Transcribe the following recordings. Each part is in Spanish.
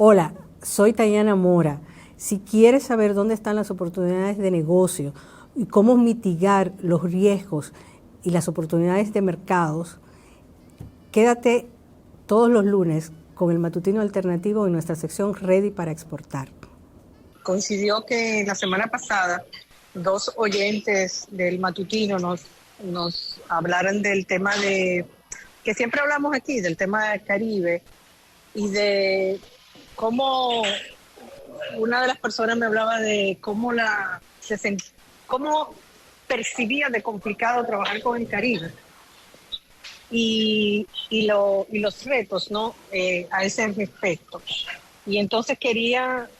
Hola, soy Tayana Mora. Si quieres saber dónde están las oportunidades de negocio y cómo mitigar los riesgos y las oportunidades de mercados, quédate todos los lunes con el Matutino Alternativo en nuestra sección Ready para Exportar. Coincidió que la semana pasada dos oyentes del Matutino nos hablaran del tema que siempre hablamos aquí, del tema del Caribe, y de cómo una de las personas me hablaba de cómo percibía de complicado trabajar con el Caribe y los retos, ¿no? A ese respecto. Y entonces quería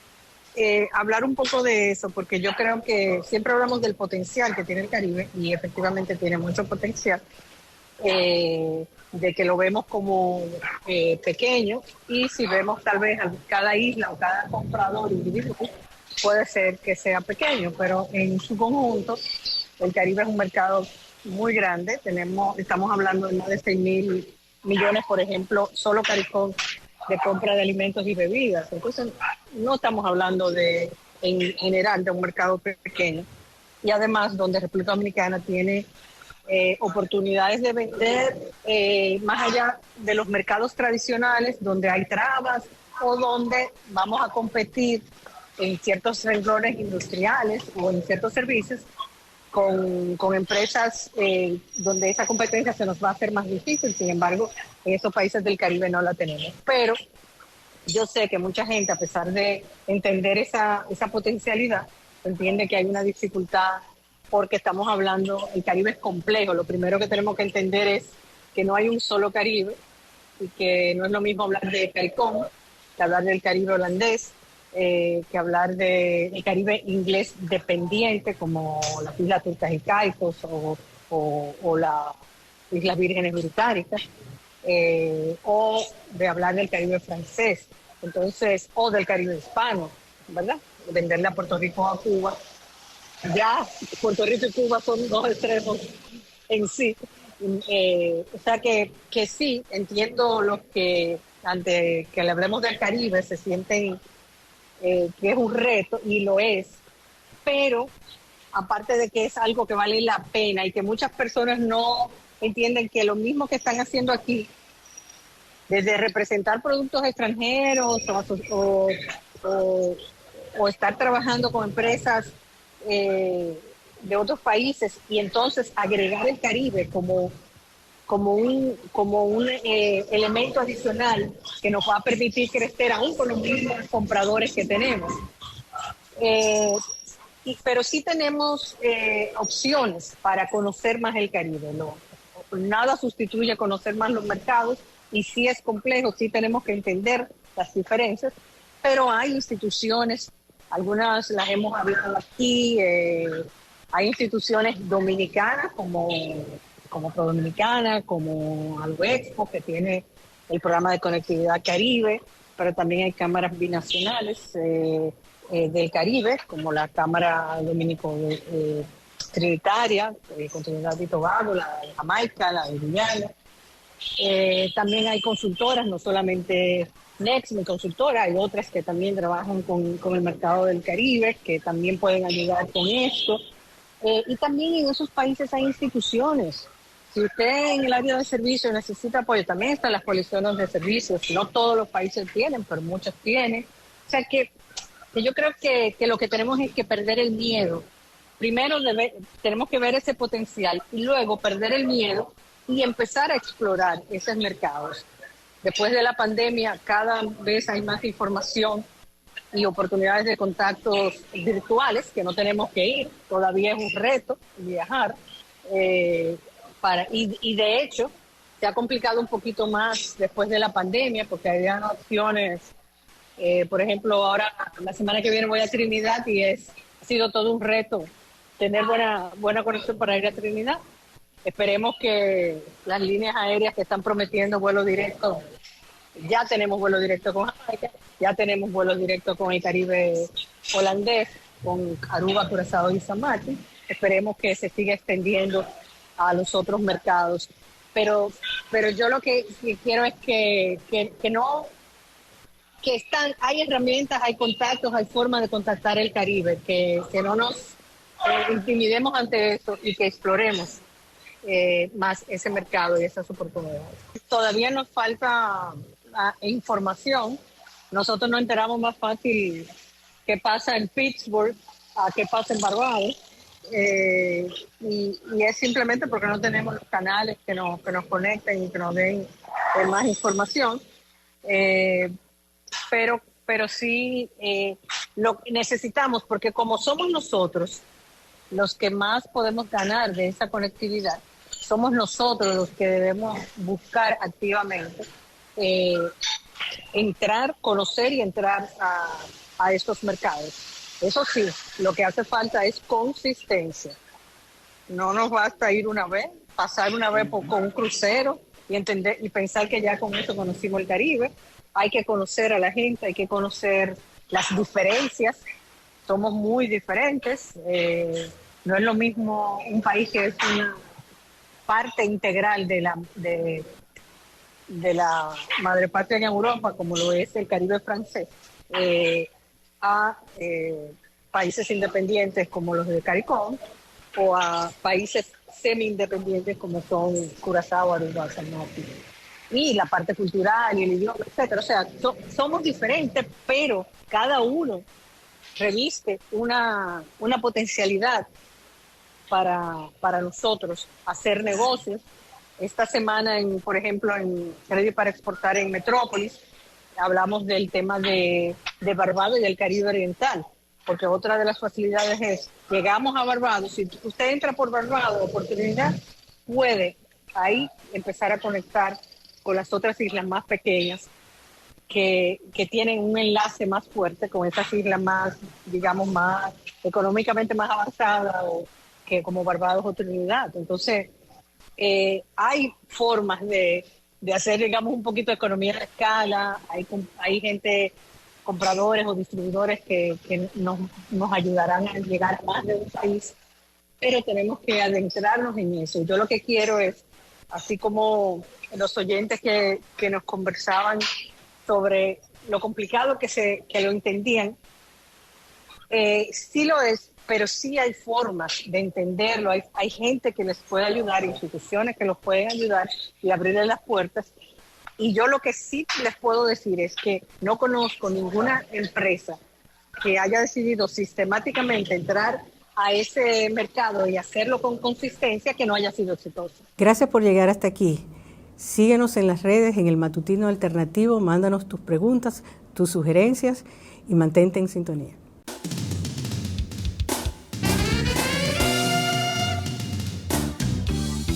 hablar un poco de eso, porque yo creo que siempre hablamos del potencial que tiene el Caribe, y efectivamente tiene mucho potencial, de que lo vemos como pequeño, y si vemos tal vez a cada isla o cada comprador individual, puede ser que sea pequeño, pero en su conjunto el Caribe es un mercado muy grande. Estamos hablando de más de 6.000 millones, por ejemplo, solo CARICOM, de compra de alimentos y bebidas. Entonces, no estamos hablando en general de un mercado pequeño. Y además, donde República Dominicana tiene oportunidades de vender más allá de los mercados tradicionales, donde hay trabas o donde vamos a competir en ciertos renglones industriales o en ciertos servicios con empresas donde esa competencia se nos va a hacer más difícil. Sin embargo, en esos países del Caribe no la tenemos. Pero yo sé que mucha gente, a pesar de entender esa potencialidad, entiende que hay una dificultad porque estamos hablando, el Caribe es complejo. Lo primero que tenemos que entender es que no hay un solo Caribe, y que no es lo mismo hablar de CARICOM que hablar del Caribe holandés, que hablar del Caribe inglés dependiente, como las Islas Turcas y Caicos o las Islas Vírgenes Británicas, o de hablar del Caribe francés, entonces, o del Caribe hispano, ¿verdad? Venderle a Puerto Rico o a Cuba. Ya Puerto Rico y Cuba son dos extremos en sí. O sea que sí, entiendo los que, ante que le hablemos del Caribe, se sienten que es un reto, y lo es, pero aparte de que es algo que vale la pena y que muchas personas no entienden que lo mismo que están haciendo aquí, desde representar productos extranjeros o estar trabajando con empresas de otros países, y entonces agregar el Caribe como un elemento adicional que nos va a permitir crecer aún con los mismos compradores que tenemos. Pero sí tenemos opciones para conocer más el Caribe. Nada sustituye conocer más los mercados, y sí es complejo, sí tenemos que entender las diferencias, pero hay instituciones, algunas las hemos hablado aquí, hay instituciones dominicanas como ProDominicana, como Algoexpo, que tiene el programa de conectividad Caribe, pero también hay cámaras binacionales del Caribe, como la Cámara Dominico Trinitaria, con Trinidad y Tobago, la de Jamaica, la de Guyana. También hay consultoras, no solamente Next, mi consultora, hay otras que también trabajan con el mercado del Caribe, que también pueden ayudar con esto. Y también en esos países hay instituciones. Si usted en el área de servicios necesita apoyo, también están las coaliciones de servicios. No todos los países tienen, pero muchos tienen. O sea que yo creo que lo que tenemos es que perder el miedo. Primero tenemos que ver ese potencial, y luego perder el miedo y empezar a explorar esos mercados. Después de la pandemia, cada vez hay más información y oportunidades de contactos virtuales, que no tenemos que ir. Todavía es un reto viajar. Y de hecho, se ha complicado un poquito más después de la pandemia, porque había opciones. Por ejemplo, ahora la semana que viene voy a Trinidad, y ha sido todo un reto tener buena conexión para ir a Trinidad. Esperemos que las líneas aéreas que están prometiendo vuelo directo, ya tenemos vuelo directo con Jamaica, ya tenemos vuelo directo con el Caribe holandés, con Aruba, Curazao y San Martín. Esperemos que se siga extendiendo a los otros mercados. Pero yo lo que quiero es que no que hay herramientas, hay contactos, hay formas de contactar el Caribe, que no nos intimidemos ante eso y que exploremos más ese mercado y esas oportunidades. Todavía nos falta información. Nosotros nos enteramos más fácil qué pasa en Pittsburgh a qué pasa en Barbados. Y es simplemente porque no tenemos los canales que nos conecten y que nos den más información. Pero sí lo necesitamos, porque como somos nosotros los que más podemos ganar de esa conectividad, somos nosotros los que debemos buscar activamente conocer y entrar a estos mercados. Eso sí, lo que hace falta es consistencia. No nos basta ir una vez, pasar una vez con un crucero y entender y pensar que ya con eso conocimos el Caribe. Hay que conocer a la gente, hay que conocer las diferencias. Somos muy diferentes. No es lo mismo un país que es una parte integral de la madre patria en Europa, como lo es el Caribe francés, a países independientes como los de CARICOM, o a países semi-independientes como son Curazao, Aruba, San Martín. Y la parte cultural y el idioma, etcétera. O sea, somos diferentes, pero cada uno reviste una potencialidad para nosotros hacer negocios. Esta semana, por ejemplo, en Crédito para Exportar en Metrópolis, hablamos del tema de Barbados y del Caribe Oriental, porque otra de las facilidades es, llegamos a Barbados, si usted entra por Barbados, oportunidad, puede ahí empezar a conectar con las otras islas más pequeñas que tienen un enlace más fuerte con esas islas más, digamos, más económicamente más avanzadas, o que como Barbados o Trinidad. Entonces, hay formas de hacer, digamos, un poquito de economía de escala. Hay gente, compradores o distribuidores que nos ayudarán a llegar a más de un país, pero tenemos que adentrarnos en eso. Yo lo que quiero es, así como los oyentes que nos conversaban sobre lo complicado que lo entendían, sí lo es, pero sí hay formas de entenderlo, hay gente que les puede ayudar, instituciones que los pueden ayudar y abrirles las puertas. Y yo lo que sí les puedo decir es que no conozco ninguna empresa que haya decidido sistemáticamente entrar a ese mercado y hacerlo con consistencia que no haya sido exitoso. Gracias por llegar hasta aquí. Síguenos en las redes, en el Matutino Alternativo, mándanos tus preguntas, tus sugerencias y mantente en sintonía.